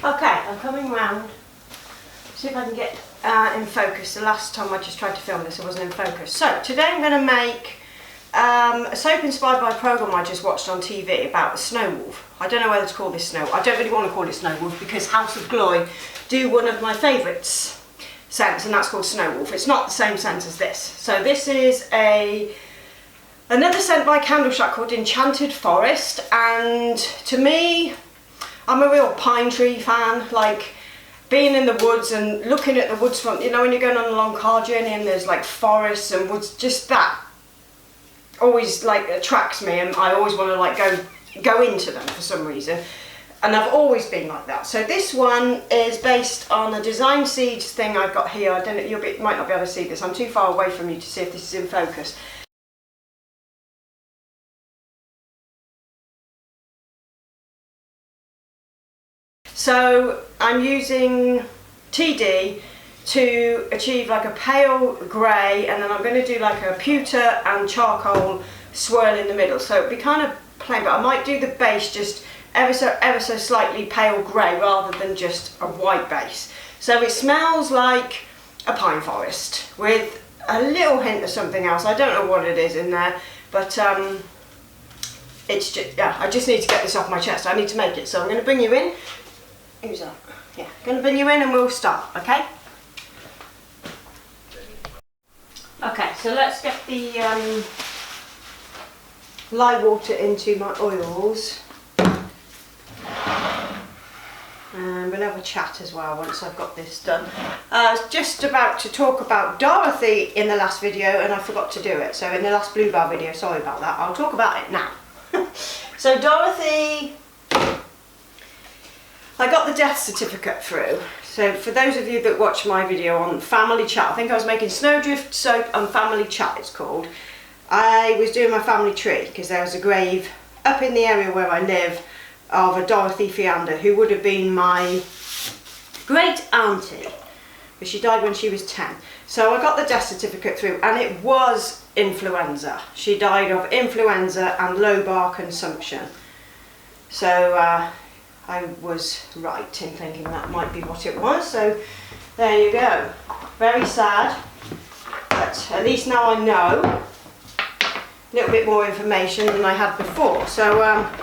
Okay, I'm coming round. See if I can get in focus. The last time I just tried to film this, I wasn't in focus. So today I'm going to make a soap inspired by a programme I just watched on TV about a snow wolf. I don't know whether to call this snow. I don't really want to call it snow wolf because House of Glory do one of my favourites scents, and that's called snow wolf. It's not the same scent as this. So this is another scent by Candle Shack called Enchanted Forest, and to me, I'm a real pine tree fan. Like being in the woods and looking at the woods from, you know, when you're going on a long car journey and there's like forests and woods, just that always like attracts me, and I always want to like go into them for some reason. And I've always been like that. So this one is based on a Design Seeds thing I've got here. I don't know, you might not be able to see this. I'm too far away from you to see if this is in focus. So I'm using TD to achieve like a pale grey, and then I'm going to do like a pewter and charcoal swirl in the middle. So it'll be kind of plain, but I might do the base just ever so slightly pale grey rather than just a white base. So it smells like a pine forest with a little hint of something else. I don't know what it is in there, but it's just, yeah, I just need to get this off my chest. I need to make it. So I'm going to bring you in. Who's that? Yeah, going to bring you in and we'll start, okay? Okay, so let's get the lye water into my oils. And we'll have a chat as well once I've got this done. I was just about to talk about Dorothy in the last video and I forgot to do it. So in the last Blue Bar video, sorry about that, I'll talk about it now. So Dorothy, I got the death certificate through. So for those of you that watch my video on Family Chat, I think I was making Snowdrift soap and Family Chat it's called. I was doing my family tree because there was a grave up in the area where I live of a Dorothy Fiander who would have been my great auntie, but she died when she was 10. So I got the death certificate through and it was influenza. She died of influenza and low bar consumption. So I was right in thinking that might be what it was. So there you go. Very sad, but at least now I know a little bit more information than I had before. So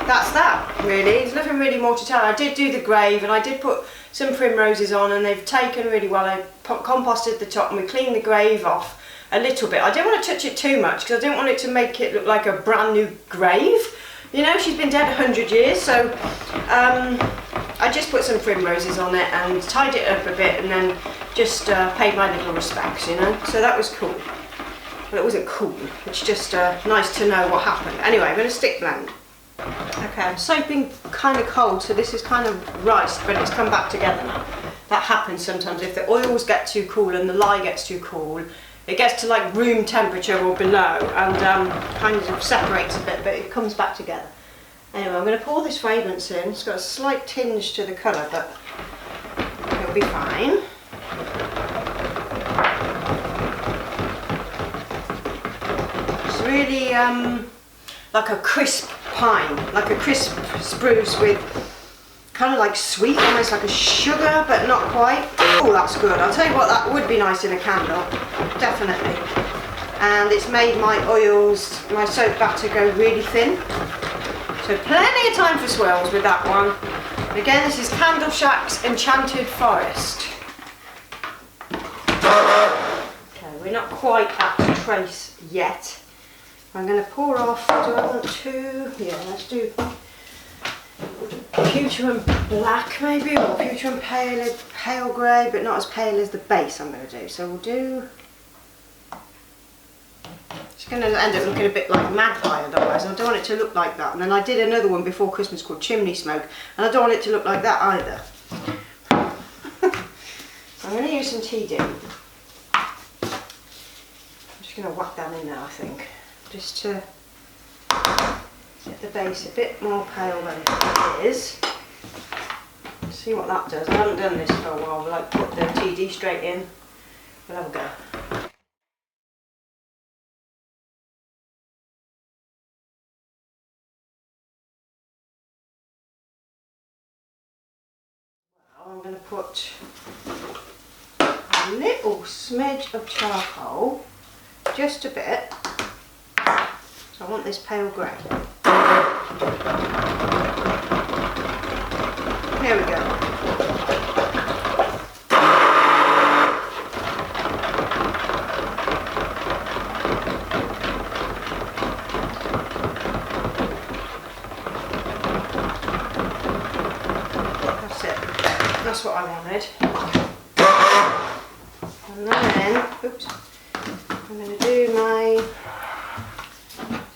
that's that really. There's nothing really more to tell. I did do the grave and I did put some primroses on and they've taken really well. I composted the top and we cleaned the grave off a little bit. I didn't want to touch it too much because I didn't want it to make it look like a brand new grave. You know, she's been dead 100 years, so I just put some primroses on it and tied it up a bit and then just paid my little respects, you know. So that was cool. Well, it wasn't cool, it's just nice to know what happened. Anyway, I'm going to stick blend. Okay, I'm soaping kind of cold, so this is kind of riced, but it's come back together now. That happens sometimes if the oils get too cool and the lye gets too cool. It gets to like room temperature or below and kind of separates a bit, but it comes back together. Anyway, I'm going to pour this fragrance in. It's got a slight tinge to the colour, but it'll be fine. It's really like a crisp pine, like a crisp spruce with kind of like sweet, almost like a sugar, but not quite. Oh, that's good. I'll tell you what, that would be nice in a candle, definitely. And it's made my oils, my soap batter go really thin. So plenty of time for swirls with that one. Again, this is Candle Shack's Enchanted Forest. Okay, we're not quite at trace yet. I'm going to pour off, do I want to? Yeah, let's do pewter and black maybe, or pewter and pale grey, but not as pale as the base I'm going to do. So we'll do, it's going to end up looking a bit like Magpie otherwise, and I don't want it to look like that. And then I did another one before Christmas called Chimney Smoke, and I don't want it to look like that either. So I'm going to use some TD. I'm just going to whack that in there, I think, just to get the base a bit more pale than it is. See what that does. I haven't done this for a while. We'll like put the TD straight in. We'll have a go. I'm going to put a little smidge of charcoal, just a bit. So I want this pale grey. Here we go. That's it. That's what I wanted. And then, oops, I'm going to do my,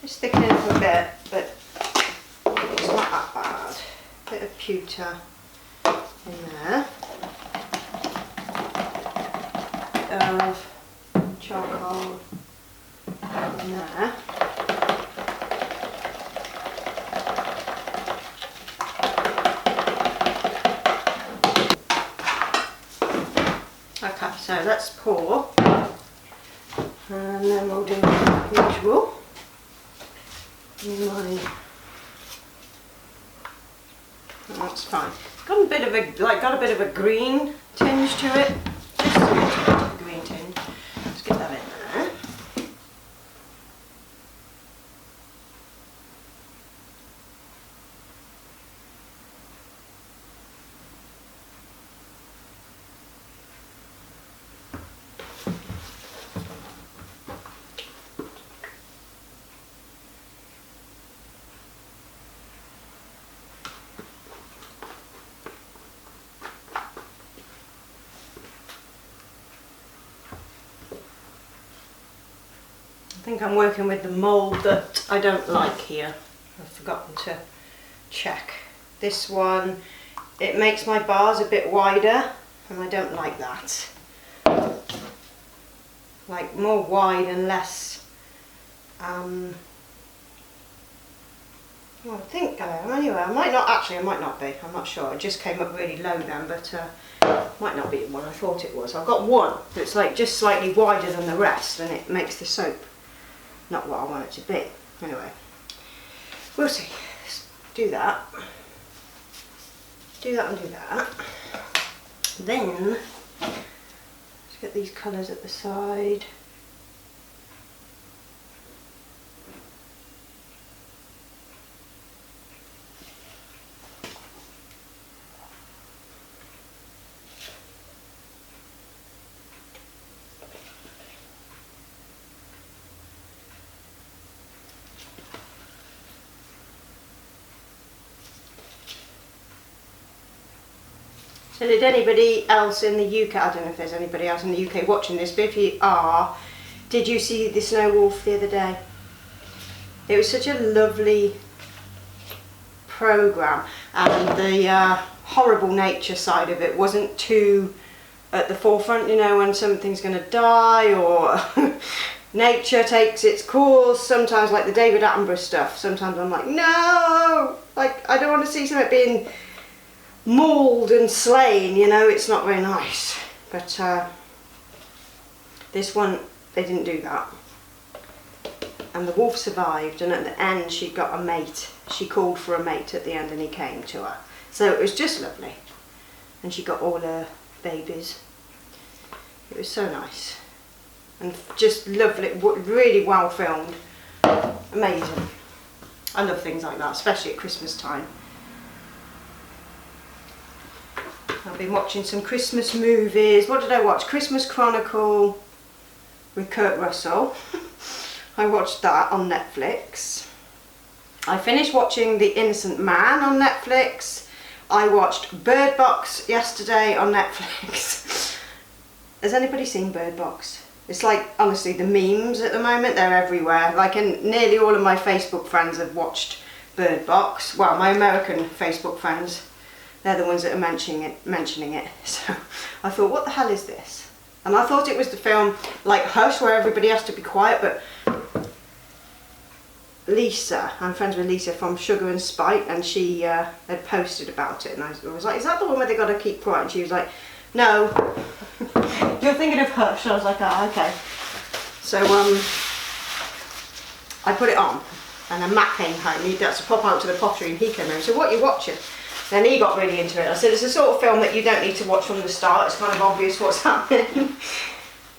just thicken it up a bit, but it's not that bad. Bit of pewter in there. Bit of charcoal in there. Okay, so let's pour, and then we'll do the usual. That's fine. Got a bit of a green tinge to it. Just a green tinge. Let's get that in there. I think I'm working with the mould that I don't like here. I've forgotten to check. This one, it makes my bars a bit wider and I don't like that. Like more wide and less, well, I think anyway, I might not be, I'm not sure. It just came up really low then, but might not be the one I thought it was. I've got one that's like just slightly wider than the rest and it makes the soap not what I want it to be. Anyway, we'll see. Let's do that. Do that and do that. Then, let's get these colours at the side. So did anybody else in the UK, I don't know if there's anybody else in the UK watching this, but if you are, did you see the snow wolf the other day? It was such a lovely programme, and the horrible nature side of it wasn't too at the forefront, you know, when something's going to die or nature takes its course. Sometimes, like the David Attenborough stuff, sometimes I'm like, no, like I don't want to see something being mauled and slain, you know, it's not very nice. But this one, they didn't do that. And the wolf survived, and at the end she got a mate. She called for a mate at the end and he came to her. So it was just lovely. And she got all her babies. It was so nice. And just lovely, really well filmed. Amazing. I love things like that, especially at Christmas time. I've been watching some Christmas movies. What did I watch? Christmas Chronicle with Kurt Russell. I watched that on Netflix. I finished watching The Innocent Man on Netflix. I watched Bird Box yesterday on Netflix. Has anybody seen Bird Box? It's like, honestly, the memes at the moment, they're everywhere. Like, and nearly all of my Facebook friends have watched Bird Box. Well, my American Facebook friends. They're the ones that are mentioning it. So I thought, what the hell is this? And I thought it was the film like Hush, where everybody has to be quiet, but Lisa, I'm friends with Lisa from Sugar and Spite, and she had posted about it, and I was like, is that the one where they got to keep quiet? And she was like, no, you're thinking of Hush. And I was like, oh, okay. So I put it on, and then Matt came home. He had to pop out to the pottery, and he came home. So what are you watching? Then he got really into it. I said, it's a sort of film that you don't need to watch from the start. It's kind of obvious what's happening.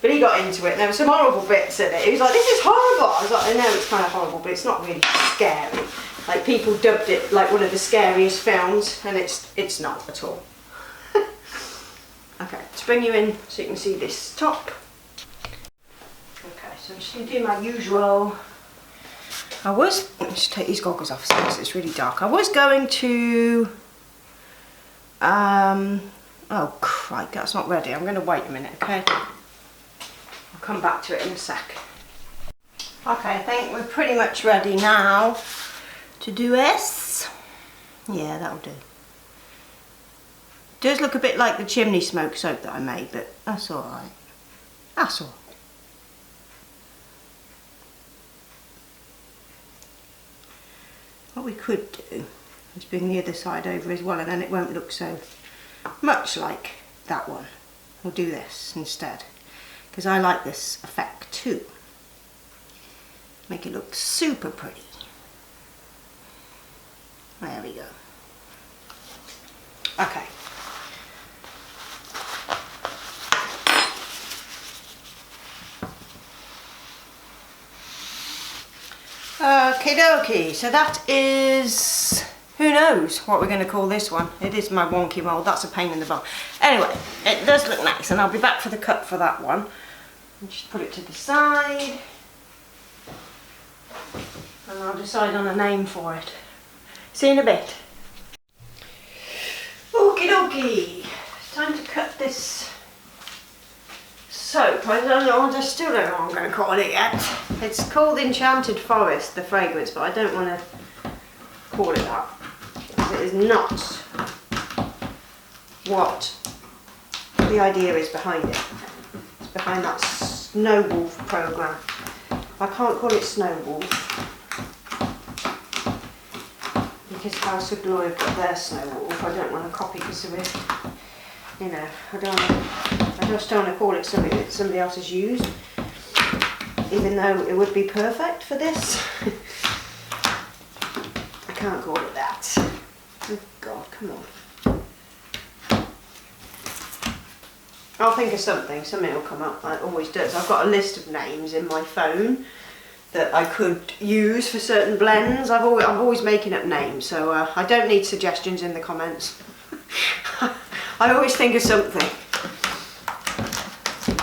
But he got into it, and there were some horrible bits in it. He was like, this is horrible. I was like, I know it's kind of horrible, but it's not really scary. Like, people dubbed it like one of the scariest films, and it's not at all. Okay, let's bring you in so you can see this top. Okay, so I'm just going to do my usual. Let me just take these goggles off because it's really dark. I was going to, oh crike, that's not ready. I'm going to wait a minute, okay? I'll come back to it in a sec. Okay, I think we're pretty much ready now to do this. Yeah, that'll do. It does look a bit like the chimney smoke soap that I made, but that's alright. That's all. What we could do is bring the other side over as well, and then it won't look so much like that one. We'll do this instead, because I like this effect too. Make it look super pretty. There we go. Okay. Okie dokie, so that is, who knows what we're going to call this one. It is my wonky mould, that's a pain in the bum. Anyway, it does look nice, and I'll be back for the cut for that one. I'll just put it to the side, and I'll decide on a name for it. See you in a bit. Okie dokie, it's time to cut this soap. I still don't know what I'm going to call it yet. It's called Enchanted Forest, the fragrance, but I don't want to call it that. It is not what the idea is behind it. It's behind that Snow Wolf program. I can't call it Snow Wolf because House of Glory have got their Snow Wolf. I don't want to copy because of it. You know, I just don't want to call it something that somebody else has used, even though it would be perfect for this. I can't call it that. Oh God, come on. I'll think of something will come up, it always does. I've got a list of names in my phone that I could use for certain blends. I'm always making up names, so I don't need suggestions in the comments. I always think of something.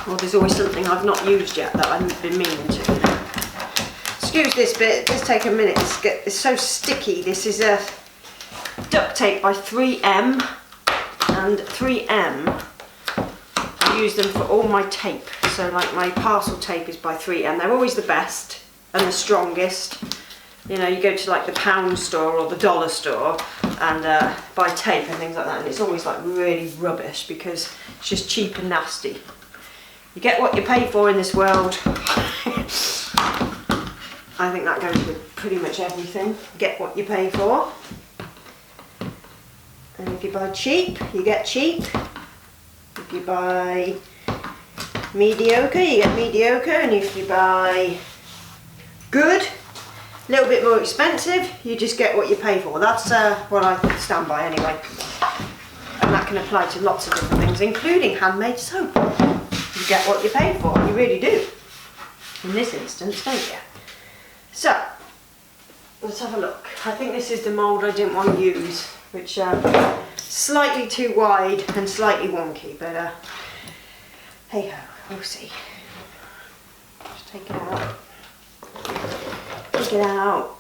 Well, there's always something I've not used yet that I've been meaning to. Excuse this bit, it does take a minute. It's so sticky. This is a duct tape by 3M, and 3M, I use them for all my tape. So like my parcel tape is by 3M. They're always the best and the strongest. You know, you go to like the pound store or the dollar store and buy tape and things like that, and it's always like really rubbish because it's just cheap and nasty. You get what you pay for in this world. I think that goes with pretty much everything. Get what you pay for. And if you buy cheap, you get cheap. If you buy mediocre, you get mediocre. And if you buy good, a little bit more expensive, you just get what you pay for. That's what I stand by anyway. And that can apply to lots of different things, including handmade soap. You get what you pay for, you really do. In this instance, don't you? So, let's have a look. I think this is the mould I didn't want to use, which slightly too wide and slightly wonky, but hey ho, we'll see. Just take it out. Take it out.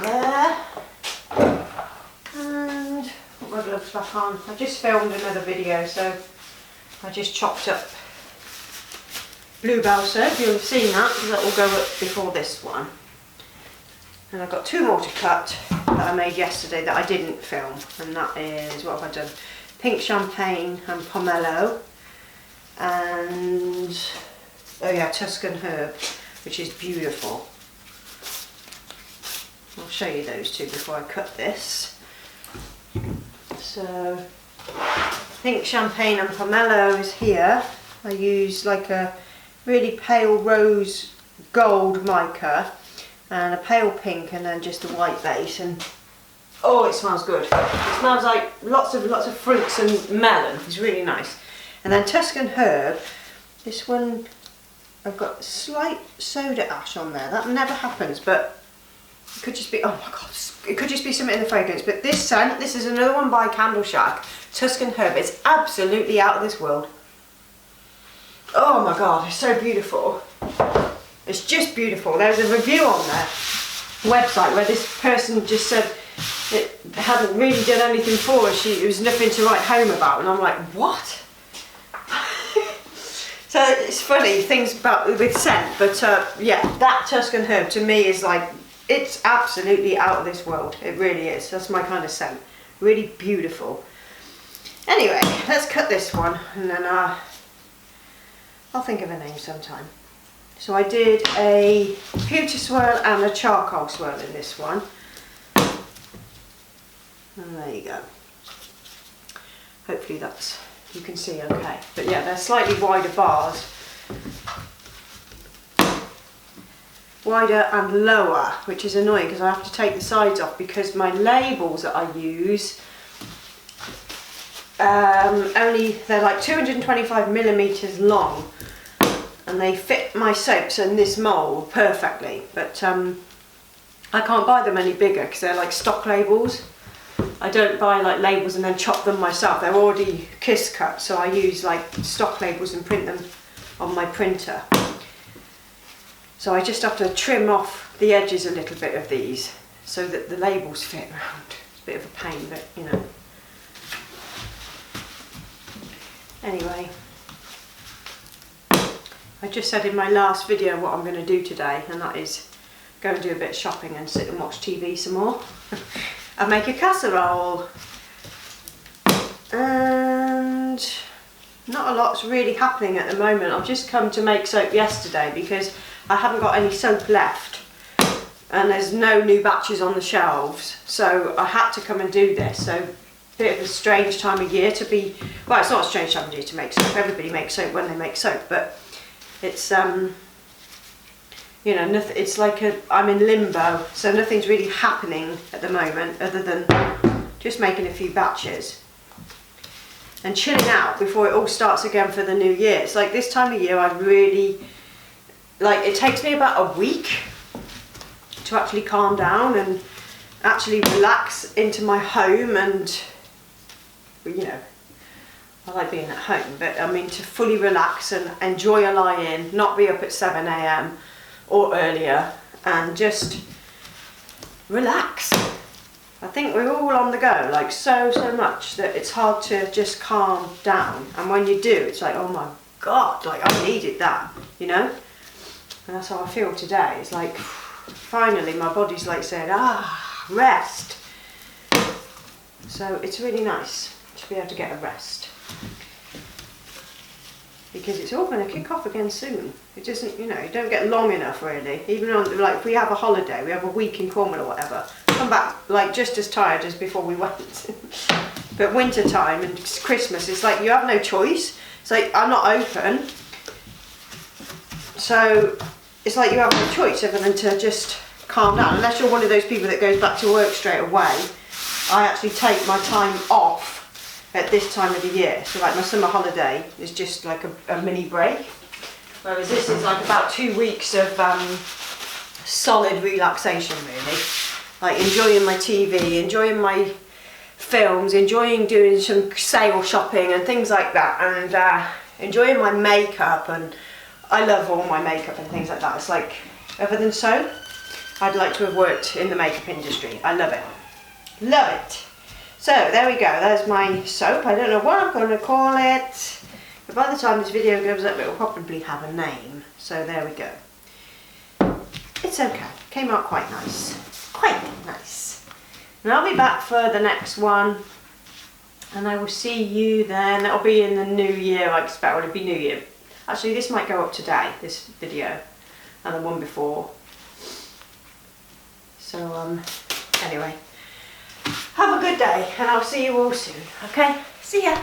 There. And put my gloves back on. I just filmed another video, so I just chopped up bluebell soap. You'll have seen that, because that will go up before this one. And I've got two more to cut that I made yesterday that I didn't film, and that is, what have I done? Pink champagne and pomelo, and oh yeah, Tuscan herb, which is beautiful. I'll show you those two before I cut this. So, pink champagne and pomelo is here. I use like a really pale rose gold mica and a pale pink and then just a white base, and Oh, it smells good. It smells like lots of fruits and melon. It's really nice. And then Tuscan herb. This one, I've got slight soda ash on there. That never happens, but it could just be, oh my god, it could just be something in the fragrance. But this scent, this is another one by Candle Shack, Tuscan herb. It's absolutely out of this world. Oh my god, it's so beautiful. It's just beautiful. There's a review on their website where this person just said it hadn't really done anything for her. It was nothing to write home about, and I'm like, what? So it's funny things about with scent, but yeah, that Tuscan herb to me is like, it's absolutely out of this world. It really is. That's my kind of scent. Really beautiful. Anyway, let's cut this one, and then I'll think of a name sometime. So I did a pewter swirl and a charcoal swirl in this one. And there you go. Hopefully that's, you can see okay. But yeah, they're slightly wider bars. Wider and lower, which is annoying because I have to take the sides off because my labels that I use, they're like 225 millimeters long. And they fit my soaps in this mould perfectly, but I can't buy them any bigger because they're like stock labels. I don't buy like labels and then chop them myself. They're already kiss cut, so I use like stock labels and print them on my printer. So I just have to trim off the edges a little bit of these so that the labels fit around. It's a bit of a pain, but you know. Anyway. I just said in my last video what I'm going to do today, and that is go and do a bit of shopping and sit and watch TV some more and make a casserole. And not a lot's really happening at the moment. I've just come to make soap yesterday because I haven't got any soap left and there's no new batches on the shelves, so I had to come and do this. So a bit of a strange time of year to be, well, it's not a strange time of year to make soap. Everybody makes soap when they make soap, but it's you know, nothing, it's like I'm in limbo, so nothing's really happening at the moment other than just making a few batches and chilling out before it all starts again for the new year. It's like this time of year I really, like, it takes me about a week to actually calm down and actually relax into my home, and you know, I like being at home, but I mean to fully relax and enjoy a lie-in, not be up at 7 AM or earlier, and just relax. I think we're all on the go, like so much that it's hard to just calm down, and when you do, it's like, oh my god, like I needed that, you know? And that's how I feel today. It's like, finally my body's like saying, rest. So it's really nice to be able to get a rest, because it's all going to kick off again soon. It doesn't, you know, you don't get long enough really. Even on, like, if we have a holiday, we have a week in Cornwall or whatever, come back like just as tired as before we went. But winter time and Christmas, it's like you have no choice. It's like I'm not open, so it's like you have no choice other than to just calm down. Unless you're one of those people that goes back to work straight away, I actually take my time off at this time of the year. So like my summer holiday is just like a mini break, whereas this is like about 2 weeks of solid relaxation really. Like enjoying my TV, enjoying my films, enjoying doing some sale shopping and things like that, and enjoying my makeup. And I love all my makeup and things like that. It's like, other than soap, I'd like to have worked in the makeup industry. I love it. Love it. So there we go, there's my soap. I don't know what I'm going to call it, but by the time this video goes up it will probably have a name. So there we go. It's okay, came out quite nice. Quite nice. And I'll be back for the next one, and I will see you then. It'll be in the new year, I expect. It'll be New Year. Actually, this might go up today, this video, and the one before. So anyway, have a good day, and I'll see you all soon, okay? See ya!